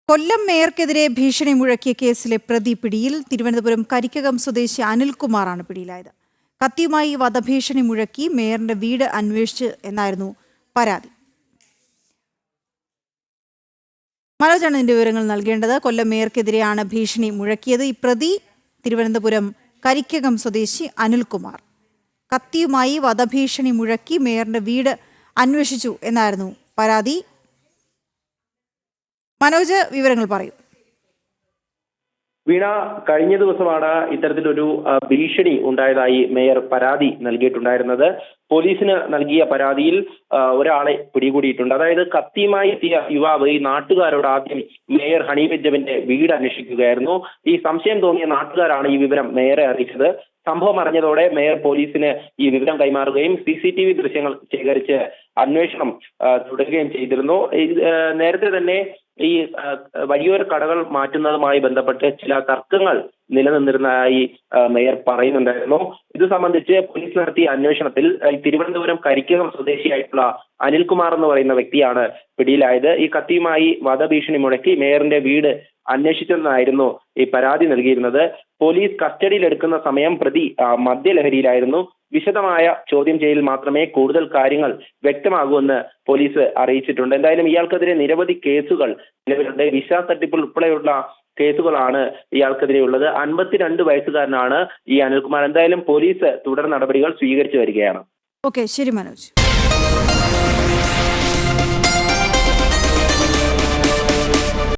കൊല്ലം മേയർക്കെതിരെ ഭീഷണി മുഴക്കിയ കേസിലെ പ്രതി പിടിയിൽ. തിരുവനന്തപുരം കരിക്കകം സ്വദേശി അനിൽകുമാറാണ് പിടിയിലായത്. കത്തിയുമായി വധഭീഷണി മുഴക്കി മേയറിന്റെ വീട് അന്വേഷിച്ച് എന്നായിരുന്നു പരാതി. മനോജാണ് ഇതിന്റെ വിവരങ്ങൾ നൽകേണ്ടത്. കൊല്ലം മേയർക്കെതിരെയാണ് ഭീഷണി മുഴക്കിയത്. ഈ പ്രതി തിരുവനന്തപുരം കരിക്കകം സ്വദേശി അനിൽകുമാർ. കത്തിയുമായി വധഭീഷണി മുഴക്കി മേയറിന്റെ വീട് അന്വേഷിച്ചു എന്നായിരുന്നു പരാതി. മനോജ്, വിവരങ്ങൾ പറയൂ. വീണ, കഴിഞ്ഞ ദിവസമാണ് ഇത്തരത്തിലൊരു ഭീഷണി ഉണ്ടായതായി മേയർ പരാതി നൽകിയിട്ടുണ്ടായിരുന്നത്. പോലീസിന് നൽകിയ പരാതിയിൽ ഒരാളെ പിടികൂടിയിട്ടുണ്ട്. അതായത് കത്തിയുമായി എത്തിയ യുവാവ് ഈ നാട്ടുകാരോട് ആദ്യം മേയർ ഹണീഫ് ജബിന്റെ വീട് അന്വേഷിക്കുകയായിരുന്നു. ഈ സംശയം തോന്നിയ നാട്ടുകാരാണ് ഈ വിവരം മേയറെ അറിയിച്ചത്. സംഭവം അറിഞ്ഞതോടെ മേയർ പോലീസിന് ഈ വിവരം കൈമാറുകയും CCTV ദൃശ്യങ്ങൾ ശേഖരിച്ച് അന്വേഷണം തുടരുകയും ചെയ്തിരുന്നു. നേരത്തെ തന്നെ ഈ വഴിയോര കടകൾ മാറ്റുന്നതുമായി ബന്ധപ്പെട്ട് ചില തർക്കങ്ങൾ നിലനിന്നിരുന്നതായി മേയർ പറയുന്നുണ്ടായിരുന്നു. ഇത് സംബന്ധിച്ച് പോലീസ് നടത്തിയ അന്വേഷണത്തിൽ തിരുവനന്തപുരം കരിക്കകം സ്വദേശിയായിട്ടുള്ള അനിൽകുമാർ എന്ന് പറയുന്ന വ്യക്തിയാണ് പിടിയിലായത്. ഈ കത്തിയുമായി വധഭീഷണി മുഴക്കി മേയറിന്റെ വീട് അന്വേഷിച്ചെന്നായിരുന്നു ഈ പരാതി നൽകിയിരുന്നത്. പോലീസ് കസ്റ്റഡിയിലെടുക്കുന്ന സമയം പ്രതി മദ്യലഹരിയിലായിരുന്നു. വിശദമായ ചോദ്യം ചെയ്യൽ മാത്രമേ കൂടുതൽ കാര്യങ്ങൾ വ്യക്തമാകൂവെന്ന് പോലീസ് അറിയിച്ചിട്ടുണ്ട്. എന്തായാലും ഇയാൾക്കെതിരെ നിരവധി കേസുകൾ നിലവിലുണ്ട്. വിസ തട്ടിപ്പ് ഉൾപ്പെടെയുള്ള കേസുകളാണ് ഇയാൾക്കെതിരെ ഉള്ളത്. 52 വയസ്സുകാരനാണ് ഈ അനിൽകുമാർ. എന്തായാലും പോലീസ് തുടർ നടപടികൾ സ്വീകരിച്ചു വരികയാണ്. ഓക്കെ, ശരി മനോജ്.